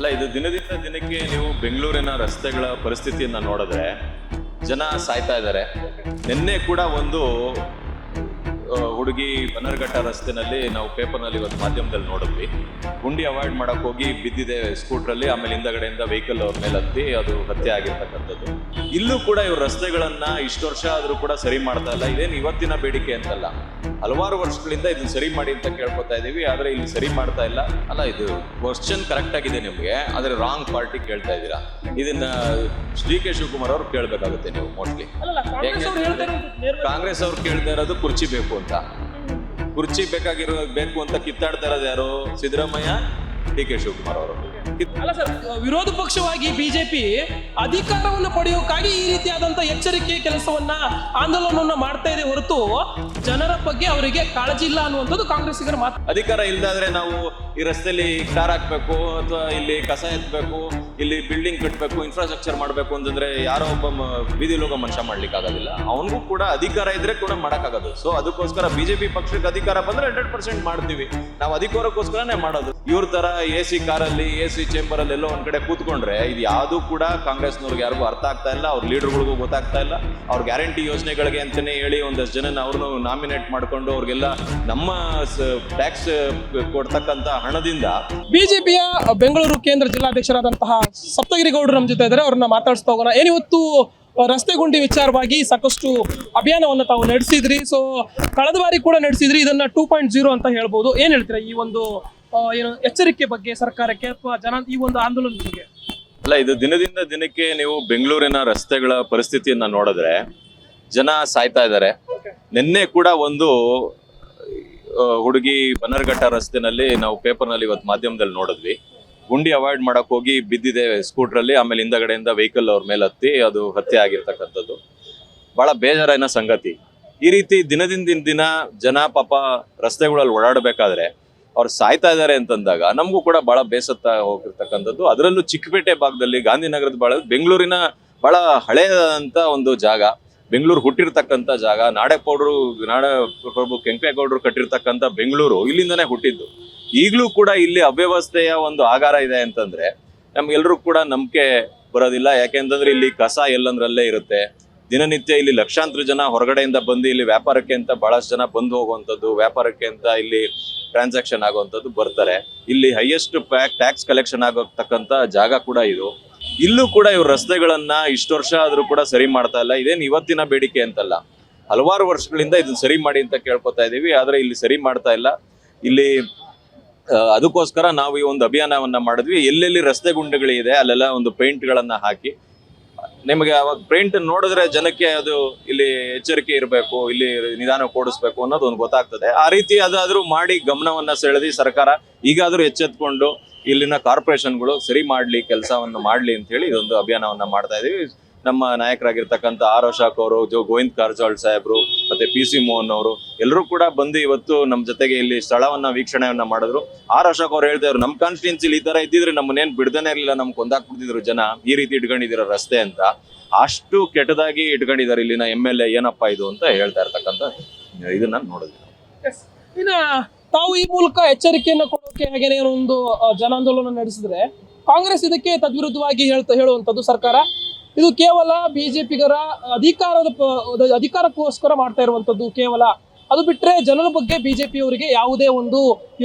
ಅಲ್ಲ, ಇದು ದಿನದಿಂದ ದಿನಕ್ಕೆ ನೀವು ಬೆಂಗಳೂರಿನ ರಸ್ತೆಗಳ ಪರಿಸ್ಥಿತಿಯನ್ನ ನೋಡಿದ್ರೆ ಜನ ಸಾಯ್ತಾ ಇದ್ದಾರೆ. ನಿನ್ನೆ ಕೂಡ ಒಂದು ಹುಡುಗಿ ಬನ್ನರ್ಘಟ್ಟ ರಸ್ತೆನಲ್ಲಿ ನಾವು ಪೇಪರ್ನಲ್ಲಿ ಇವತ್ತು ಮಾಧ್ಯಮದಲ್ಲಿ ನೋಡಿದ್ವಿ. ಗುಂಡಿ ಅವಾಯ್ಡ್ ಮಾಡಕ್ ಹೋಗಿ ಬಿದ್ದಿದೆ ಸ್ಕೂಟ್ರಲ್ಲಿ, ಆಮೇಲೆ ಹಿಂದಗಡೆಯಿಂದ ವೆಹಿಕಲ್ ಅವ್ರ ಮೇಲೆ ಹತ್ತಿ ಅದು ಹತ್ಯೆ ಆಗಿರ್ತಕ್ಕಂಥದ್ದು. ಇಲ್ಲೂ ಕೂಡ ಇವ್ರ ರಸ್ತೆಗಳನ್ನ ಇಷ್ಟು ವರ್ಷ ಆದ್ರೂ ಕೂಡ ಸರಿ ಮಾಡ್ತಾ ಇಲ್ಲ. ಇದೇನು ಇವತ್ತಿನ ಬೇಡಿಕೆ ಅಂತಲ್ಲ, ಹಲವಾರು ವರ್ಷಗಳಿಂದ ಇದನ್ನ ಸರಿ ಮಾಡಿ ಅಂತ ಕೇಳ್ಕೊತಾ ಇದೀವಿ, ಆದ್ರೆ ಇಲ್ಲಿ ಸರಿ ಮಾಡ್ತಾ ಇಲ್ಲ. ಅಲ್ಲ, ಇದು ಕ್ವಶನ್ ಕರೆಕ್ಟ್ ಆಗಿದೆ ನಿಮ್ಗೆ, ಆದ್ರೆ ರಾಂಗ್ ಪಾರ್ಟಿ ಕೇಳ್ತಾ ಇದ್ದೀರಾ. ಇದನ್ನ ಡಿ.ಕೆ. ಶಿವಕುಮಾರ್ ಅವ್ರು ಕೇಳ್ಬೇಕಾಗುತ್ತೆ ನೀವು ಮೋಸ್ಟ್ಲಿ. ಕಾಂಗ್ರೆಸ್ ಅವ್ರು ಕೇಳ್ತಾ ಇರೋದು ಕುರ್ಚಿ ಬೇಕು ಅಂತ. ಕುರ್ಚಿ ಬೇಕು ಅಂತ ಕಿತ್ತಾಡ್ತಾ ಇರೋದು ಯಾರು? ಸಿದ್ದರಾಮಯ್ಯ, ಡಿ.ಕೆ. ಶಿವಕುಮಾರ್ ಅವರು. ಅಲ್ಲ ಸರ್, ವಿರೋಧ ಪಕ್ಷವಾಗಿ ಬಿಜೆಪಿ ಅಧಿಕಾರವನ್ನು ಪಡೆಯೋಕ್ಕಾಗಿ ಈ ರೀತಿಯಾದಂತಹ ಎಚ್ಚರಿಕೆ ಕೆಲಸವನ್ನ, ಆಂದೋಲನವನ್ನ ಮಾಡ್ತಾ ಇದೆ ಹೊರತು ಜನರ ಬಗ್ಗೆ ಅವರಿಗೆ ಕಾಳಜಿ ಇಲ್ಲ ಅನ್ನುವಂಥದ್ದು ಕಾಂಗ್ರೆಸ್ಸಿಗರ ಮಾತು. ಅಧಿಕಾರ ಇಲ್ದಾದ್ರೆ ನಾವು ಈ ರಸ್ತೆಯಲ್ಲಿ ಕಾರ್ ಹಾಕ್ಬೇಕು ಅಥವಾ ಇಲ್ಲಿ ಕಸ ಎತ್ತಬೇಕು, ಇಲ್ಲಿ ಬಿಲ್ಡಿಂಗ್ ಕಟ್ಟಬೇಕು, ಇನ್ಫ್ರಾಸ್ಟ್ರಕ್ಚರ್ ಮಾಡಬೇಕು ಅಂತಂದ್ರೆ ಯಾರೋ ಒಬ್ಬ ಬೀದಿಲಿ ಹೋಗೋ ಮನುಷ್ಯ ಮಾಡ್ಲಿಕ್ಕೆ ಆಗೋದಿಲ್ಲ. ಅವನಿಗೂ ಕೂಡ ಅಧಿಕಾರ ಇದ್ರೆ ಕೂಡ ಮಾಡಕ್ಕಾಗೋದು. ಸೊ ಅದಕ್ಕೋಸ್ಕರ ಬಿಜೆಪಿ ಪಕ್ಷಕ್ಕೆ ಅಧಿಕಾರ ಬಂದ್ರೆ 100% ಮಾಡ್ತೀವಿ. ನಾವು ಅಧಿಕಾರಕ್ಕೋಸ್ಕರನೇ ಮಾಡೋದು. ಇವ್ರ ತರ AC ಕಾರಲ್ಲಿ, AC ಚೇಂಬರ್ ಅಲ್ಲಿ ಎಲ್ಲೋ ಒಂದ್ ಕಡೆ ಕೂತ್ಕೊಂಡ್ರೆ ಇದು ಯಾವ್ದು ಕೂಡ ಕಾಂಗ್ರೆಸ್ನವ್ರಿಗೆ ಯಾರಿಗೂ ಅರ್ಥ ಆಗ್ತಾ ಇಲ್ಲ, ಅವ್ರ ಲೀಡರ್ಗಳಿಗೂ ಗೊತ್ತಾಗ್ತಾ ಇಲ್ಲ. ಅವ್ರ ಗ್ಯಾರಂಟಿ ಯೋಜನೆಗಳಿಗೆ ಅಂತಾನೆ ಹೇಳಿ ಒಂದಷ್ಟು ಜನ ಅವ್ರನ್ನು ನಾಮಿನೇಟ್ ಮಾಡ್ಕೊಂಡು ಅವ್ರಿಗೆಲ್ಲ ನಮ್ಮ ಟ್ಯಾಕ್ಸ್ ಕೊಡ್ತಕ್ಕಂತ ಹಣದಿಂದ ಬಿಜೆಪಿಯ ಬೆಂಗಳೂರು ಕೇಂದ್ರ ಜಿಲ್ಲಾಧ್ಯಕ್ಷರಾದಂತಹ ಸಪ್ತಗಿರಿ ಗೌಡರು ನಮ್ಮ ಜೊತೆ ಇದ್ದಾರೆ. ಅವ್ರನ್ನ ಮಾತಾಡಿಸ್ತಾ ಹೋಗೋಣ. ಏನಿವತ್ತು ರಸ್ತೆ ಗುಂಡಿ ವಿಚಾರವಾಗಿ ಸಾಕಷ್ಟು ಅಭಿಯಾನವನ್ನು ತಾವು ನಡೆಸಿದ್ರಿ. ಸೊ ಕಳೆದ ಬಾರಿ ಕೂಡ ನಡೆಸಿದ್ರಿ. ಇದನ್ನ 2.0 ಅಂತ ಹೇಳ್ಬೋದು. ಏನ್ ಹೇಳ್ತೀರಾ ಈ ಒಂದು ಏನು ಎಚ್ಚರಿಕೆ ಬಗ್ಗೆ ಸರ್ಕಾರಕ್ಕೆ ಅಥವಾ ಜನ ಈ ಒಂದು ಆಂದೋಲನದ ಬಗ್ಗೆ? ಅಲ್ಲ, ಇದು ದಿನದಿಂದ ದಿನಕ್ಕೆ ನೀವು ಬೆಂಗಳೂರಿನ ರಸ್ತೆಗಳ ಪರಿಸ್ಥಿತಿಯನ್ನ ನೋಡಿದ್ರೆ ಜನ ಸಾಯ್ತಾ ಇದ್ದಾರೆ. ನಿನ್ನೆ ಕೂಡ ಒಂದು ಹುಡುಗಿ ಬನ್ನರ್ಘಟ್ಟ ರಸ್ತೆನಲ್ಲಿ ನಾವು ಪೇಪರ್ನಲ್ಲಿ ಇವತ್ತು ಮಾಧ್ಯಮದಲ್ಲಿ ನೋಡಿದ್ವಿ. ಗುಂಡಿ ಅವಾಯ್ಡ್ ಮಾಡಕ್ ಹೋಗಿ ಬಿದ್ದಿದೆ ಸ್ಕೂಟ್ರಲ್ಲಿ, ಆಮೇಲೆ ಹಿಂದಗಡೆಯಿಂದ ವೆಹಿಕಲ್ ಅವ್ರ ಮೇಲೆ ಹತ್ತಿ ಅದು ಹತ್ಯೆ ಆಗಿರ್ತಕ್ಕಂಥದ್ದು. ಬಹಳ ಬೇಜಾರಿನ ಸಂಗತಿ. ಈ ರೀತಿ ದಿನದಿಂದ ದಿನ ಜನ ಪಾಪ ರಸ್ತೆಗಳಲ್ಲಿ ಓಡಾಡಬೇಕಾದ್ರೆ ಅವ್ರು ಸಾಯ್ತಾ ಇದ್ದಾರೆ ಅಂತಂದಾಗ ನಮಗೂ ಕೂಡ ಬಹಳ ಬೇಸತ್ತ ಹೋಗಿರ್ತಕ್ಕಂಥದ್ದು. ಅದರಲ್ಲೂ ಚಿಕ್ಕಪೇಟೆ ಭಾಗದಲ್ಲಿ, ಗಾಂಧಿನಗರದ ಬೆಂಗಳೂರಿನ ಬಹಳ ಹಳೆಯದಂತ ಒಂದು ಜಾಗ, ಬೆಂಗಳೂರು ಹುಟ್ಟಿರ್ತಕ್ಕಂಥ ಜಾಗ. ನಾಡಪ್ರಭು ಕೆಂಪೇಗೌಡರು ಕಟ್ಟಿರ್ತಕ್ಕಂಥ ಬೆಂಗಳೂರು ಇಲ್ಲಿಂದನೇ ಹುಟ್ಟಿದ್ದು. ಈಗಲೂ ಕೂಡ ಇಲ್ಲಿ ಅವ್ಯವಸ್ಥೆಯ ಒಂದು ಆಗಾರ ಇದೆ ಅಂತಂದ್ರೆ ನಮ್ಗೆಲ್ರೂ ಕೂಡ ನಂಬಿಕೆ ಬರೋದಿಲ್ಲ. ಯಾಕೆಂತಂದ್ರೆ ಇಲ್ಲಿ ಕಸ ಎಲ್ಲಂದ್ರಲ್ಲೇ ಇರುತ್ತೆ. ದಿನನಿತ್ಯ ಇಲ್ಲಿ ಲಕ್ಷಾಂತರ ಜನ ಹೊರಗಡೆಯಿಂದ ಬಂದು ಇಲ್ಲಿ ವ್ಯಾಪಾರಕ್ಕೆ ಅಂತ ಬಹಳಷ್ಟು ಜನ ಬಂದು ಹೋಗುವಂಥದ್ದು, ವ್ಯಾಪಾರಕ್ಕೆ ಅಂತ ಇಲ್ಲಿ ಟ್ರಾನ್ಸಾಕ್ಷನ್ ಆಗುವಂಥದ್ದು ಬರ್ತಾರೆ. ಇಲ್ಲಿ ಹೈಯೆಸ್ಟ್ ಟ್ಯಾಕ್ಸ್ ಕಲೆಕ್ಷನ್ ಆಗತಕ್ಕಂಥ ಜಾಗ ಕೂಡ ಇದು. ಇಲ್ಲೂ ಕೂಡ ಇವ್ರ ರಸ್ತೆಗಳನ್ನ ಇಷ್ಟು ವರ್ಷ ಆದ್ರೂ ಕೂಡ ಸರಿ ಮಾಡ್ತಾ ಇಲ್ಲ. ಇದೇನು ಇವತ್ತಿನ ಬೇಡಿಕೆ ಅಂತಲ್ಲ, ಹಲವಾರು ವರ್ಷಗಳಿಂದ ಇದನ್ನ ಸರಿ ಮಾಡಿ ಅಂತ ಕೇಳ್ಕೊತಾ ಇದೀವಿ, ಆದ್ರೆ ಇಲ್ಲಿ ಸರಿ ಮಾಡ್ತಾ ಇಲ್ಲ. ಇಲ್ಲಿ ಅದಕ್ಕೋಸ್ಕರ ನಾವು ಈ ಒಂದು ಅಭಿಯಾನವನ್ನ ಮಾಡಿದ್ವಿ. ಎಲ್ಲೆಲ್ಲಿ ರಸ್ತೆ ಗುಂಡಿಗಳಿದೆ ಅಲ್ಲೆಲ್ಲ ಒಂದು ಪೇಂಟ್ಗಳನ್ನ ಹಾಕಿ, ನಿಮಗೆ ಅವಾಗ ಪೇಂಟ್ ನೋಡಿದ್ರೆ ಜನಕ್ಕೆ ಅದು ಇಲ್ಲಿ ಎಚ್ಚರಿಕೆ ಇರಬೇಕು, ಇಲ್ಲಿ ನಿಧಾನ ಓಡಿಸ್ಬೇಕು ಅನ್ನೋದು ಒಂದು ಗೊತ್ತಾಗ್ತದೆ. ಆ ರೀತಿ ಅದಾದ್ರೂ ಮಾಡಿ ಗಮನವನ್ನ ಸೆಳೆದಿ ಸರ್ಕಾರ ಈಗಾದ್ರೂ ಎಚ್ಚೆತ್ಕೊಂಡು ಇಲ್ಲಿನ ಕಾರ್ಪೊರೇಷನ್ಗಳು ಸರಿ ಮಾಡ್ಲಿ, ಕೆಲಸವನ್ನು ಮಾಡ್ಲಿ ಅಂತ ಹೇಳಿ ಇದೊಂದು ಅಭಿಯಾನವನ್ನ ಮಾಡ್ತಾ ಇದೀವಿ. ನಮ್ಮ ನಾಯಕರಾಗಿರ್ತಕ್ಕಂಥ ಆರ್ ಅಶೋಕ್ ಅವರು, ಗೋವಿಂದ್ ಕಾರಜೋಳ ಸಾಹೇಬ್ರು, ಮತ್ತೆ PC ಮೋಹನ್ ಅವರು ಎಲ್ಲರೂ ಕೂಡ ಬಂದು ಇವತ್ತು ನಮ್ಮ ಜೊತೆಗೆ ಇಲ್ಲಿ ಸ್ಥಳವನ್ನ ವೀಕ್ಷಣೆಯನ್ನ ಮಾಡಿದ್ರು. ಆರ್ ಅಶೋಕ್ ಅವ್ರು ಹೇಳ್ತಾ ಇದ್ರು, ನಮ್ಮ ಕಾನ್ಸ್ಟಿಟ್ಯೂನ್ಸಿಲಿ ಈ ತರ ಇದ್ದಿದ್ರೆ ನಮ್ಮನ್ನೇನ್ ಬಿಡ್ದೇನೆ ಇರಲಿಲ್ಲ, ನಮ್ಗೆ ಕೊಂದಾಕ್ಬಿಡ್ತಿದ್ರು ಜನ, ಈ ರೀತಿ ಇಟ್ಕೊಂಡಿದ್ದೀರ ರಸ್ತೆ ಅಂತ. ಅಷ್ಟು ಕೆಟ್ಟದಾಗಿ ಇಟ್ಕೊಂಡಿದ್ದಾರೆ ಇಲ್ಲಿನ MLA. ಏನಪ್ಪಾ ಇದು ಅಂತ ಹೇಳ್ತಾ ಇರ್ತಕ್ಕಂಥ ಇದನ್ನ ನೋಡಿದ್ವಿ. ಇನ್ನ ತಾವು ಈ ಮೂಲಕ ಎಚ್ಚರಿಕೆಯನ್ನು ಕೊಡೋಕೆ ಹಾಗೇನೆ ಒಂದು ಜನಾಂದೋಲನ ನಡೆಸಿದ್ರೆ ಕಾಂಗ್ರೆಸ್ ಇದಕ್ಕೆ ತದ್ವಿರುದ್ಧವಾಗಿ ಹೇಳುವಂಥದ್ದು ಸರ್ಕಾರ ಇದು ಕೇವಲ ಬಿಜೆಪಿಗರ ಅಧಿಕಾರಕ್ಕೋಸ್ಕರ ಮಾಡ್ತಾ ಇರುವಂತದ್ದು ಕೇವಲ. ಅದು ಬಿಟ್ರೆ ಜನರ ಬಗ್ಗೆ ಬಿಜೆಪಿಯವರಿಗೆ ಯಾವುದೇ ಒಂದು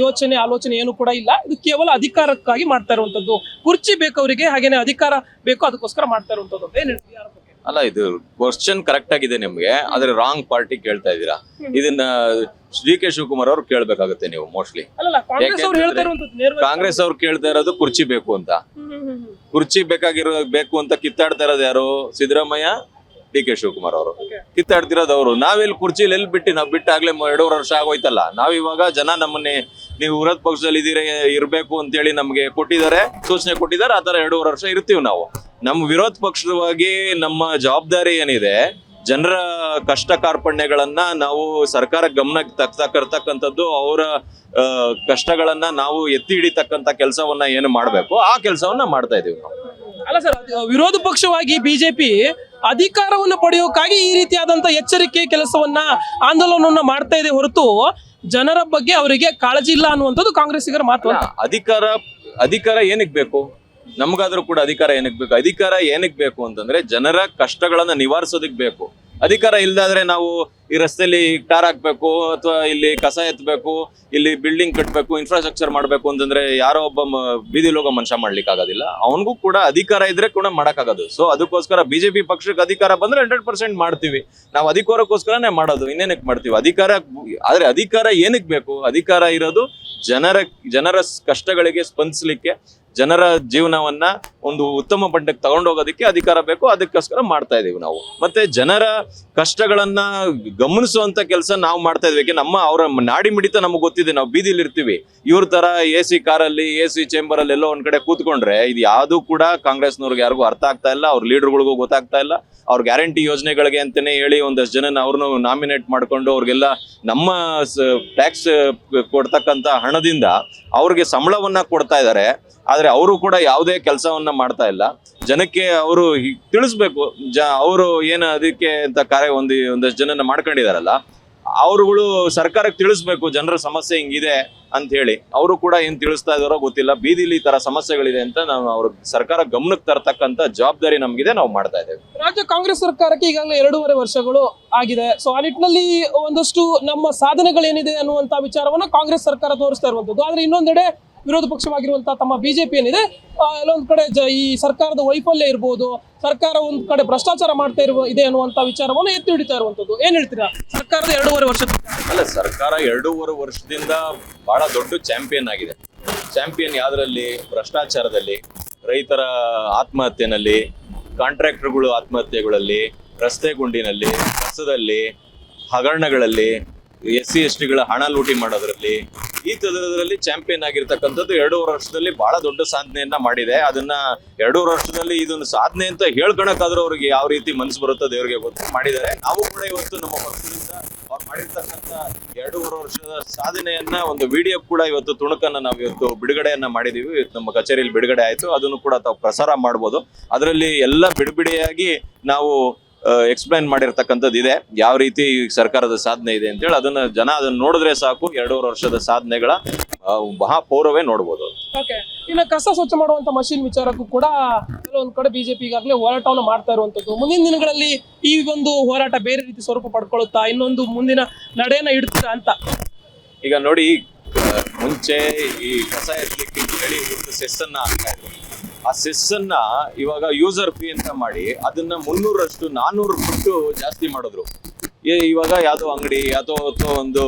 ಆಲೋಚನೆ ಏನು ಕೂಡ ಇಲ್ಲ. ಇದು ಕೇವಲ ಅಧಿಕಾರಕ್ಕಾಗಿ ಮಾಡ್ತಾ ಇರುವಂತದ್ದು. ಕುರ್ಚಿ ಬೇಕು ಅವರಿಗೆ, ಹಾಗೇನೆ ಅಧಿಕಾರ ಬೇಕು, ಅದಕ್ಕೋಸ್ಕರ ಮಾಡ್ತಾ ಇರುವಂತದ್ದು. ಏನ್ ಹೇಳ್ತೀವಿ ಯಾರ ಬಗ್ಗೆ? ಅಲ್ಲ, ಇದು ಕ್ವಶನ್ ಕರೆಕ್ಟ್ ಆಗಿದೆ ನಿಮ್ಗೆ, ಆದ್ರೆ ರಾಂಗ್ ಪಾರ್ಟಿ ಕೇಳ್ತಾ ಇದ್ದೀರಾ. ಇದನ್ನ ಡಿ.ಕೆ. ಶಿವಕುಮಾರ್ ಅವ್ರು ಕೇಳ್ಬೇಕಾಗುತ್ತೆ ನೀವು ಮೋಸ್ಟ್ಲಿ. ಕಾಂಗ್ರೆಸ್ ಅವ್ರು ಕೇಳ್ತಾ ಇರೋದು ಕುರ್ಚಿ ಬೇಕು ಅಂತ. ಕುರ್ಚಿ ಬೇಕು ಅಂತ ಕಿತ್ತಾಡ್ತಾ ಇರೋದು ಯಾರು? ಸಿದ್ದರಾಮಯ್ಯ, ಡಿ.ಕೆ. ಶಿವಕುಮಾರ್ ಅವರು. ಕಿತ್ತಾಡ್ತಿರೋದು ಅವರು. ನಾವೆಲ್ಲಿ ಕುರ್ಚಿಲಿ ಎಲ್ಲಿ ನಾವು ಬಿಟ್ಟಾಗ್ಲೇ 2 ವರ್ಷ ಆಗೋಯ್ತಲ್ಲ. ನಾವಿವಾಗ ಜನ ನಮ್ಮನ್ನೇ ನೀವು ವಿರೋಧ ಪಕ್ಷದಲ್ಲಿ ಇರ್ಬೇಕು ಅಂತೇಳಿ ನಮ್ಗೆ ಕೊಟ್ಟಿದ್ದಾರೆ, ಸೂಚನೆ ಕೊಟ್ಟಿದ್ದಾರೆ. ಆ ತರ 2 ವರ್ಷ ಇರ್ತೀವಿ ನಾವು. ನಮ್ಮ ವಿರೋಧ ಪಕ್ಷವಾಗಿ ನಮ್ಮ ಜವಾಬ್ದಾರಿ ಏನಿದೆ, ಜನರ ಕಷ್ಟ ಕಾರ್ಪಣ್ಯಗಳನ್ನ ನಾವು ಸರ್ಕಾರ ಗಮನಕ್ಕೆ ತರ್ತಕ್ಕಂಥದ್ದು, ಅವರ ಕಷ್ಟಗಳನ್ನ ನಾವು ಎತ್ತಿ ಹಿಡಿತಕ್ಕಂಥ ಕೆಲಸವನ್ನ ಏನು ಮಾಡ್ಬೇಕು ಆ ಕೆಲಸವನ್ನ ಮಾಡ್ತಾ ಇದೀವಿ ನಾವು. ಅಲ್ಲ ಸರ್, ವಿರೋಧ ಪಕ್ಷವಾಗಿ ಬಿಜೆಪಿ ಅಧಿಕಾರವನ್ನು ಪಡೆಯೋಕ್ಕಾಗಿ ಈ ರೀತಿಯಾದಂತಹ ಎಚ್ಚರಿಕೆ ಕೆಲಸವನ್ನ, ಆಂದೋಲನವನ್ನ ಮಾಡ್ತಾ ಇದೆ ಹೊರತು ಜನರ ಬಗ್ಗೆ ಅವರಿಗೆ ಕಾಳಜಿ ಇಲ್ಲ ಅನ್ನುವಂಥದ್ದು ಕಾಂಗ್ರೆಸ್ಸಿಗರ ಮಾತು. ಅಧಿಕಾರ ಏನಕ್ಕೆ ಬೇಕು? ನಮ್ಗಾದ್ರೂ ಕೂಡ ಅಧಿಕಾರ ಏನಕ್ಕೆ ಬೇಕು? ಅಧಿಕಾರ ಏನಕ್ಕೆ ಬೇಕು ಅಂತಂದ್ರೆ ಜನರ ಕಷ್ಟಗಳನ್ನ ನಿವಾರಿಸೋದಕ್ ಬೇಕು. ಅಧಿಕಾರ ಇಲ್ದಾದ್ರೆ ನಾವು ಈ ರಸ್ತೆಯಲ್ಲಿ ಟಾರ್ ಹಾಕ್ಬೇಕು ಅಥವಾ ಇಲ್ಲಿ ಕಸ ಎತ್ತಬೇಕು, ಇಲ್ಲಿ ಬಿಲ್ಡಿಂಗ್ ಕಟ್ಟಬೇಕು, ಇನ್ಫ್ರಾಸ್ಟ್ರಕ್ಚರ್ ಮಾಡ್ಬೇಕು ಅಂತಂದ್ರೆ ಯಾರೋ ಒಬ್ಬ ಬೀದಿಲಿ ಹೋಗೋ ಮನುಷ್ಯ ಮಾಡ್ಲಿಕ್ಕೆ ಆಗೋದಿಲ್ಲ. ಅವನಿಗೂ ಕೂಡ ಅಧಿಕಾರ ಇದ್ರೆ ಕೂಡ ಮಾಡಕ್ಕಾಗೋದು. ಸೊ ಅದಕ್ಕೋಸ್ಕರ ಬಿಜೆಪಿ ಪಕ್ಷಕ್ಕೆ ಅಧಿಕಾರ ಬಂದ್ರೆ 100% ಮಾಡ್ತೀವಿ. ನಾವು ಅಧಿಕಾರಕ್ಕೋಸ್ಕರನೇ ಮಾಡೋದು, ಇನ್ನೇನಕ್ಕೆ ಮಾಡ್ತೀವಿ? ಆದ್ರೆ ಅಧಿಕಾರ ಏನಕ್ಕೆ ಬೇಕು? ಅಧಿಕಾರ ಇರೋದು ಜನರ ಕಷ್ಟಗಳಿಗೆ ಸ್ಪಂದಿಸ್ಲಿಕ್ಕೆ, ಜನರ ಜೀವನವನ್ನ ಒಂದು ಉತ್ತಮ ಮಟ್ಟಕ್ಕೆ ತಗೊಂಡೋಗೋದಕ್ಕೆ ಅಧಿಕಾರ ಬೇಕು. ಅದಕ್ಕೋಸ್ಕರ ಮಾಡ್ತಾ ಇದೀವಿ ನಾವು. ಮತ್ತೆ ಜನರ ಕಷ್ಟಗಳನ್ನ ಗಮನಿಸುವಂತ ಕೆಲಸ ನಾವು ಮಾಡ್ತಾ ಇದ್ವಿ. ಅವರ ನಾಡಿ ಮಿಡಿತ ನಮಗೆ ಗೊತ್ತಿದೆ. ನಾವು ಬೀದಿಲಿ ಇರ್ತೀವಿ, ಇವ್ರ ತರ AC ಕಾರಲ್ಲಿ, AC ಚೇಂಬರ್ ಅಲ್ಲಿ ಎಲ್ಲೋ ಒಂದ್ ಕಡೆ ಕೂತ್ಕೊಂಡ್ರೆ ಇದು ಯಾವ್ದು ಕೂಡ ಕಾಂಗ್ರೆಸ್ನವ್ರಿಗೆ ಯಾರಿಗೂ ಅರ್ಥ ಆಗ್ತಾ ಇಲ್ಲ, ಅವ್ರ ಲೀಡರ್ಗಳಿಗೂ ಗೊತ್ತಾಗ್ತಾ ಇಲ್ಲ. ಅವ್ರ ಗ್ಯಾರಂಟಿ ಯೋಜನೆಗಳಿಗೆ ಅಂತಾನೆ ಹೇಳಿ ಒಂದಷ್ಟು ಜನ ಅವ್ರನ್ನು ನಾಮಿನೇಟ್ ಮಾಡ್ಕೊಂಡು ಅವ್ರಿಗೆಲ್ಲ ನಮ್ಮ ಟ್ಯಾಕ್ಸ್ ಕೊಡ್ತಕ್ಕಂತ ಹಣದಿಂದ ಅವ್ರಿಗೆ ಸಂಬಳವನ್ನ ಕೊಡ್ತಾ ಇದ್ದಾರೆ. ಆದ್ರೆ ಅವರು ಕೂಡ ಯಾವುದೇ ಕೆಲಸವನ್ನ ಮಾಡ್ತಾ ಇಲ್ಲ. ಜನಕ್ಕೆ ಅವರು ತಿಳಿಸ್ಬೇಕು. ಅವರು ಏನು ಅದಕ್ಕೆ ಅಂತ ಒಂದಷ್ಟು ಜನನ ಮಾಡ್ಕೊಂಡಿದಾರಲ್ಲ, ಅವರುಗಳು ಸರ್ಕಾರಕ್ಕೆ ತಿಳಿಸ್ಬೇಕು ಜನರ ಸಮಸ್ಯೆ ಹಿಂಗಿದೆ ಅಂತ ಹೇಳಿ. ಅವರು ಕೂಡ ಏನ್ ತಿಳಿಸ್ತಾ ಇದಾರೋ ಗೊತ್ತಿಲ್ಲ. ಬೀದಿಲಿ ಈ ತರ ಸಮಸ್ಯೆಗಳಿದೆ ಅಂತ ನಾವು ಅವ್ರ ಸರ್ಕಾರ ಗಮನಕ್ಕೆ ತರ್ತಕ್ಕಂತ ಜವಾಬ್ದಾರಿ ನಮ್ಗಿದೆ, ನಾವು ಮಾಡ್ತಾ ಇದ್ದೇವೆ. ರಾಜ್ಯ ಕಾಂಗ್ರೆಸ್ ಸರ್ಕಾರಕ್ಕೆ ಈಗಾಗಲೇ 2.5 ವರ್ಷಗಳು ಆಗಿದೆ. ಸೊ ಆ ನಿಟ್ಟಿನಲ್ಲಿ ಒಂದಷ್ಟು ನಮ್ಮ ಸಾಧನೆಗಳೇನಿದೆ ಅನ್ನುವಂತ ವಿಚಾರವನ್ನ ಕಾಂಗ್ರೆಸ್ ಸರ್ಕಾರ ತೋರಿಸ್ತಾ ಇರುವಂತದ್ದು. ಆದ್ರೆ ಇನ್ನೊಂದೆಡೆ ವಿರೋಧ ಪಕ್ಷವಾಗಿರುವಂತಹ ತಮ್ಮ ಬಿಜೆಪಿ ಏನಿದೆ, ಎಲ್ಲೊಂದ್ ಕಡೆ ಈ ಸರ್ಕಾರದ ವೈಫಲ್ಯ ಇರ್ಬೋದು, ಸರ್ಕಾರ ಒಂದ್ ಕಡೆ ಭ್ರಷ್ಟಾಚಾರ ಮಾಡ್ತಾ ಇದೆ ಅನ್ನುವಂತ ವಿಚಾರವನ್ನು ಎತ್ತಿ ಹಿಡಿತಾ ಇರುವಂತದ್ದು. ಏನ್ ಹೇಳ್ತೀರಾ ಸರ್ಕಾರದ 2.5 ವರ್ಷ? ಅಲ್ಲ, ಸರ್ಕಾರ 2.5 ವರ್ಷದಿಂದ ಬಹಳ ದೊಡ್ಡ ಚಾಂಪಿಯನ್ ಆಗಿದೆ. ಚಾಂಪಿಯನ್ ಯಾವ್ದ್ರಲ್ಲಿ? ಭ್ರಷ್ಟಾಚಾರದಲ್ಲಿ, ರೈತರ ಆತ್ಮಹತ್ಯೆನಲ್ಲಿ, ಕಾಂಟ್ರಾಕ್ಟರ್ಗಳು ಆತ್ಮಹತ್ಯೆಗಳಲ್ಲಿ, ರಸ್ತೆ ಗುಂಡಿನಲ್ಲಿ, ಕಸದಲ್ಲಿ, ಹಗರಣಗಳಲ್ಲಿ, SC/STಗಳ ಹಣ ಲೂಟಿ ಮಾಡೋದ್ರಲ್ಲಿ, ಈ ತರದಲ್ಲಿ ಚಾಂಪಿಯನ್ ಆಗಿರ್ತಕ್ಕಂಥದ್ದು 2.5 ವರ್ಷದಲ್ಲಿ ಬಹಳ ದೊಡ್ಡ ಸಾಧನೆಯನ್ನ ಮಾಡಿದೆ. ಅದನ್ನ 2.5 ವರ್ಷದಲ್ಲಿ ಇದೊಂದು ಸಾಧನೆ ಅಂತ ಹೇಳ್ಕೊಳಕ್ಕಾದ್ರೂ ಅವ್ರಿಗೆ ಯಾವ ರೀತಿ ಮನಸ್ಸು ಬರುತ್ತೋ ದೇವ್ರಿಗೆ ಗೊತ್ತು, ಮಾಡಿದ್ದಾರೆ. ನಾವು ಕೂಡ ಇವತ್ತು ನಮ್ಮ ಪಕ್ಷದಿಂದ ಅವ್ರು ಮಾಡಿರ್ತಕ್ಕಂಥ 2.5 ವರ್ಷದ ಸಾಧನೆಯನ್ನ ಒಂದು ವಿಡಿಯೋ ಕೂಡ ಇವತ್ತು ತುಣುಕನ್ನ ನಾವು ಇವತ್ತು ಬಿಡುಗಡೆಯನ್ನ ಮಾಡಿದೀವಿ. ನಮ್ಮ ಕಚೇರಿಯಲ್ಲಿ ಬಿಡುಗಡೆ ಆಯ್ತು. ಅದನ್ನು ಕೂಡ ತಾವು ಪ್ರಸಾರ ಮಾಡ್ಬೋದು. ಅದರಲ್ಲಿ ಎಲ್ಲ ಬಿಡುಗಡೆಯಾಗಿ ನಾವು ಎಕ್ಸ್ಪ್ಲೈನ್ ಮಾಡಿರ್ತಕ್ಕಂಥದ್ದು ಇದೆ, ಯಾವ ರೀತಿ ಸರ್ಕಾರದ ಸಾಧನೆ ಇದೆ ಅಂತೇಳಿ. ಅದನ್ನ ನೋಡಿದ್ರೆ ಸಾಕು, 2.5 ವರ್ಷದ ಸಾಧನೆಗಳ ಮಹಾಪೌರವೇ ನೋಡ್ಬೋದು. ಓಕೆ, ಇನ್ನು ಕಸ ಸ್ವಚ್ಛ ಮಾಡುವಂತ ಮಷಿನ್ ವಿಚಾರಕ್ಕೂ ಕೂಡ ಕೆಲವೊಂದ್ ಕಡೆ ಬಿಜೆಪಿ ಈಗಾಗಲೇ ಹೋರಾಟವನ್ನು ಮಾಡ್ತಾ ಇರುವಂತದ್ದು. ಮುಂದಿನ ದಿನಗಳಲ್ಲಿ ಈ ಒಂದು ಹೋರಾಟ ಬೇರೆ ರೀತಿ ಸ್ವರೂಪ ಪಡ್ಕೊಳ್ಳುತ್ತಾ, ಇನ್ನೊಂದು ಮುಂದಿನ ನಡೆಯನ್ನ ಇಡ್ತೀರಾ ಅಂತ? ಈಗ ನೋಡಿ, ಮುಂಚೆ ಈ ಕಸ ಎತ್ತಲಿಕ್ಕೆ ಹೇಳಿ ಸೆಸ್ ಅನ್ನ ಹಾಕ್ತಾ ಇದ್ರು. ಆ ಸೆಸ್ ಅನ್ನ ಇವಾಗ ಯೂಸರ್ ಫೀ ಅಂತ ಮಾಡಿ ಅದನ್ನ 300 400 ಕೊಟ್ಟು ಜಾಸ್ತಿ ಮಾಡಿದ್ರು. ಇವಾಗ ಯಾವ್ದೋ ಅಂಗಡಿ ಅಥವಾ ಒಂದು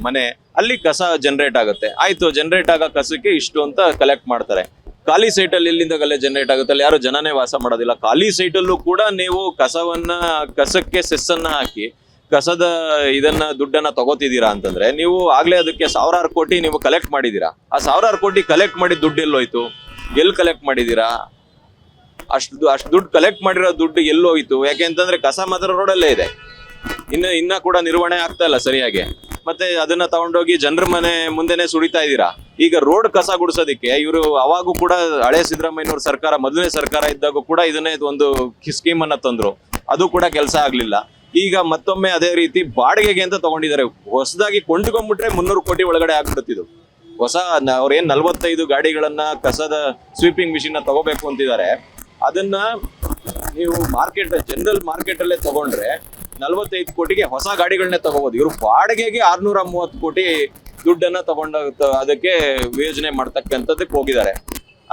ಮನೆ ಅಲ್ಲಿ ಕಸ ಜನರೇಟ್ ಆಗುತ್ತೆ. ಆಯ್ತು, ಜನರೇಟ್ ಆಗೋ ಕಸಕ್ಕೆ ಇಷ್ಟು ಅಂತ ಕಲೆಕ್ಟ್ ಮಾಡ್ತಾರೆ. ಖಾಲಿ ಸೈಟ್ ಅಲ್ಲಿ ಎಲ್ಲಿಂದ ಜನರೇಟ್ ಆಗುತ್ತೆ? ಅಲ್ಲಿ ಯಾರು ಜನನೇ ವಾಸ ಮಾಡೋದಿಲ್ಲ. ಖಾಲಿ ಸೈಟ್ ಅಲ್ಲೂ ಕೂಡ ನೀವು ಕಸಕ್ಕೆ ಸೆಸ್ ಅನ್ನ ಹಾಕಿ ಕಸದ ದುಡ್ಡನ್ನ ತಗೋತಿದ್ದೀರಾ ಅಂತಂದ್ರೆ ನೀವು ಆಗ್ಲೇ ಅದಕ್ಕೆ 1000 ಕೋಟಿ ನೀವು ಕಲೆಕ್ಟ್ ಮಾಡಿದೀರಾ. ಆ 1000 ಕೋಟಿ ಕಲೆಕ್ಟ್ ಮಾಡಿದ ದುಡ್ಡು ಎಲ್ಲೋಯ್ತು? ಎಲ್ಲಿ ಕಲೆಕ್ಟ್ ಮಾಡಿದೀರಾ? ಅಷ್ಟು ದುಡ್ಡು ಕಲೆಕ್ಟ್ ಮಾಡಿರೋ ದುಡ್ಡು ಎಲ್ಲೋಯ್ತು? ಯಾಕೆ ಅಂತಂದ್ರೆ ಕಸ ಮಾತ್ರ ರೋಡಲ್ಲೇ ಇದೆ, ಇನ್ನ ಕೂಡ ನಿರ್ವಹಣೆ ಆಗ್ತಾ ಇಲ್ಲ ಸರಿಯಾಗಿ. ಮತ್ತೆ ಅದನ್ನ ತಗೊಂಡೋಗಿ ಜನರ ಮನೆ ಮುಂದೆನೆ ಸುಡಿತಾ ಇದ್ದೀರಾ. ಈಗ ರೋಡ್ ಕಸ ಗುಡಿಸೋದಿಕ್ಕೆ ಇವರು ಅವಾಗೂ ಕೂಡ ಹಳೆ ಸಿದ್ದರಾಮಯ್ಯನವ್ರ ಸರ್ಕಾರ, ಮೊದಲನೇ ಸರ್ಕಾರ ಇದ್ದಾಗೂ ಕೂಡ ಇದನ್ನೇ ಒಂದು ಸ್ಕೀಮ್ ಅನ್ನ ತಂದ್ರು. ಅದು ಕೂಡ ಕೆಲಸ ಆಗ್ಲಿಲ್ಲ. ಈಗ ಮತ್ತೊಮ್ಮೆ ಅದೇ ರೀತಿ ಬಾಡಿಗೆಗೆ ಅಂತ ತಗೊಂಡಿದ್ದಾರೆ. ಹೊಸದಾಗಿ ಕೊಂಡ್ಕೊಂಡ್ಬಿಟ್ರೆ 300 ಕೋಟಿ ಒಳಗಡೆ ಆಗ್ಬಿಡುತ್ತಿದ್ದು. ಅವ್ರೇನ್ 45 ಗಾಡಿಗಳನ್ನ ಕಸದ ಸ್ವೀಪಿಂಗ್ ಮಿಷಿನ್ ತಗೋಬೇಕು ಅಂತಿದ್ದಾರೆ. ಅದನ್ನ ನೀವು ಜನರಲ್ ಮಾರ್ಕೆಟ್ ಅಲ್ಲೇ ತಗೊಂಡ್ರೆ 45 ಕೋಟಿಗೆ ಹೊಸ ಗಾಡಿಗಳನ್ನೇ ತಗೋಬಹುದು. ಇವರು ಬಾಡಿಗೆಗೆ 630 ಕೋಟಿ ದುಡ್ಡನ್ನ ಅದಕ್ಕೆ ಯೋಜನೆ ಮಾಡ್ತಕ್ಕಂಥದ್ದಕ್ಕೆ ಹೋಗಿದ್ದಾರೆ.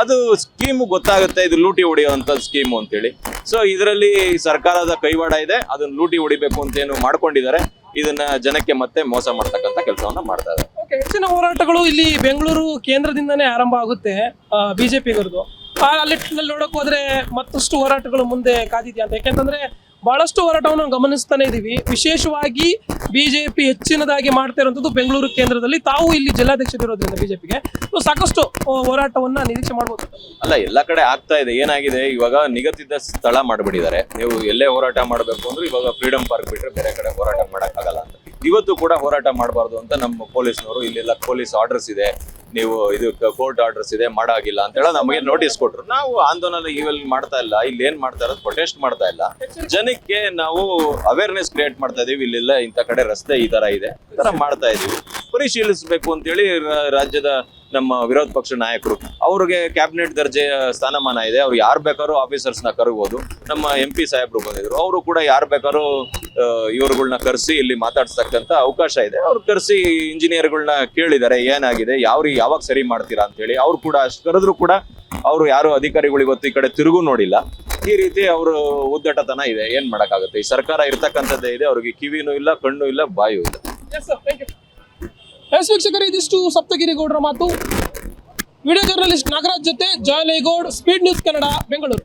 ಅದು ಸ್ಕೀಮ್ ಗೊತ್ತಾಗುತ್ತೆ, ಇದು ಲೂಟಿ ಹೊಡೆಯುವಂತ ಸ್ಕೀಮು ಅಂತೇಳಿ. ಸೊ ಇದರಲ್ಲಿ ಸರ್ಕಾರದ ಕೈವಾಡ ಇದೆ. ಅದನ್ನ ಲೂಟಿ ಹೊಡಿಬೇಕು ಅಂತ ಏನು ಮಾಡ್ಕೊಂಡಿದ್ದಾರೆ. ಇದನ್ನ ಜನಕ್ಕೆ ಮತ್ತೆ ಮೋಸ ಮಾಡ್ತಕ್ಕಂಥ ಕೆಲಸವನ್ನ ಮಾಡ್ತಾ ಇದ್ದಾರೆ. ಹೆಚ್ಚಿನ ಹೋರಾಟಗಳು ಇಲ್ಲಿ ಬೆಂಗಳೂರು ಕೇಂದ್ರದಿಂದನೇ ಆರಂಭ ಆಗುತ್ತೆ ಬಿಜೆಪಿಗರದು. ಅಲ್ಲಿ ನೋಡಕ್ ಹೋದ್ರೆ ಮತ್ತಷ್ಟು ಹೋರಾಟಗಳು ಮುಂದೆ ಕಾದಿದ್ಯಾ ಅಂತ? ಯಾಕೆಂತಂದ್ರೆ ಬಹಳಷ್ಟು ಹೋರಾಟವನ್ನು ಗಮನಿಸ್ತಾನೆ ಇದೀವಿ. ವಿಶೇಷವಾಗಿ ಬಿಜೆಪಿ ಹೆಚ್ಚಿನದಾಗಿ ಮಾಡ್ತಾ ಇರುವಂತದ್ದು ಬೆಂಗಳೂರು ಕೇಂದ್ರದಲ್ಲಿ. ತಾವು ಇಲ್ಲಿ ಜಿಲ್ಲಾಧ್ಯಕ್ಷರಿರೋದ್ರಿಂದ ಬಿಜೆಪಿಗೆ ಸಾಕಷ್ಟು ಹೋರಾಟವನ್ನ ನಿರೀಕ್ಷೆ ಮಾಡಬಹುದು. ಅಲ್ಲ, ಎಲ್ಲಾ ಕಡೆ ಆಗ್ತಾ ಇದೆ. ಏನಾಗಿದೆ, ಇವಾಗ ನಿಗದಿತ ಸ್ಥಳ ಮಾಡ್ಬಿಟ್ಟಿದ್ದಾರೆ. ನೀವು ಎಲ್ಲೇ ಹೋರಾಟ ಮಾಡಬೇಕು ಅಂದ್ರೆ ಇವಾಗ ಫ್ರೀಡಂ ಪಾರ್ಕ್ ಬಿಟ್ರೆ ಬೇರೆ ಕಡೆ ಹೋರಾಟ ಮಾಡಕ್ ಆಗಲ್ಲ ಅಂತ. ಇವತ್ತು ಕೂಡ ಹೋರಾಟ ಮಾಡಬಾರ್ದು ಅಂತ ನಮ್ಮ ಪೊಲೀಸ್ನವರು, ಇಲ್ಲೆಲ್ಲ ಪೊಲೀಸ್ ಆರ್ಡರ್ಸ್ ಇದೆ. ನೀವು ಇದು ಕೋರ್ಟ್ ಆರ್ಡರ್ಸ್ ಇದೆ ಮಾಡಾಗಿಲ್ಲ ಅಂತ ಹೇಳಿ ನಮಗೆ ನೋಟಿಸ್ ಕೊಟ್ರು. ನಾವು ಆಂದೋಲನ ಇವೆಲ್ಲಿ ಮಾಡ್ತಾ ಇಲ್ಲ, ಇಲ್ಲಿ ಏನ್ ಮಾಡ್ತಾ ಇರೋದು ಪ್ರೊಟೆಸ್ಟ್ ಮಾಡ್ತಾ ಇಲ್ಲ, ಜನಕ್ಕೆ ನಾವು ಅವೇರ್ನೆಸ್ ಕ್ರಿಯೇಟ್ ಮಾಡ್ತಾ ಇದೀವಿ. ಇಲ್ಲೆಲ್ಲ ಇಂಥ ಕಡೆ ರಸ್ತೆ ಈ ತರ ಇದೆ, ಈ ತರ ಮಾಡ್ತಾ ಇದೀವಿ, ಪರಿಶೀಲಿಸಬೇಕು ಅಂತೇಳಿ ರಾಜ್ಯದ ನಮ್ಮ ವಿರೋಧ ಪಕ್ಷ ನಾಯಕರು, ಅವ್ರಿಗೆ ಕ್ಯಾಬಿನೆಟ್ ದರ್ಜೆಯ ಸ್ಥಾನಮಾನ ಇದೆ, ಅವ್ರು ಯಾರು ಬೇಕಾದ್ರೂ ಆಫೀಸರ್ಸ್ ನ ಕರಬಹುದು. ನಮ್ಮ MP ಸಾಹೇಬ್ರು ಬಂದಿದ್ರು, ಅವರು ಕೂಡ ಯಾರು ಬೇಕಾದ್ರೂ ಇವ್ರುಗಳನ್ನ ಕರೆಸಿ ಇಲ್ಲಿ ಮಾತಾಡ್ಸತಕ್ಕಂತ ಅವಕಾಶ ಇದೆ. ಅವ್ರು ಕರೆಸಿ ಇಂಜಿನಿಯರ್ಗಳನ್ನ ಕೇಳಿದ್ದಾರೆ ಏನಾಗಿದೆ, ಯಾವಾಗ ಸರಿ ಮಾಡ್ತೀರಾ ಅಂತ ಹೇಳಿ. ಅವ್ರು ಕೂಡ ಅಷ್ಟು ಕರೆದ್ರು ಕೂಡ ಅವರು ಯಾರು ಅಧಿಕಾರಿಗಳು ಇವತ್ತು ಈ ಕಡೆ ತಿರುಗು ನೋಡಿಲ್ಲ. ಈ ರೀತಿ ಅವರು ಉದ್ದಟತನ ಇದೆ, ಏನ್ ಮಾಡಕ್ಕಾಗುತ್ತೆ. ಈ ಸರ್ಕಾರ ಇರ್ತಕ್ಕಂಥದ್ದೇ ಇದೆ, ಅವ್ರಿಗೆ ಕಿವಿನೂ ಇಲ್ಲ, ಕಣ್ಣು ಇಲ್ಲ, ಬಾಯೂ ಇಲ್ಲ. ಎಸ್ ವೀಕ್ಷಕರು, ಇದಿಷ್ಟು ಸಪ್ತಗಿರಿ ಗೌಡರ ಮಾತು. ವಿಡಿಯೋ ಜರ್ನಲಿಸ್ಟ್ ನಾಗರಾಜ್ ಜೊತೆ ಜಯಲೇಗೌಡ್, ಸ್ಪೀಡ್ ನ್ಯೂಸ್ ಕನ್ನಡ, ಬೆಂಗಳೂರು.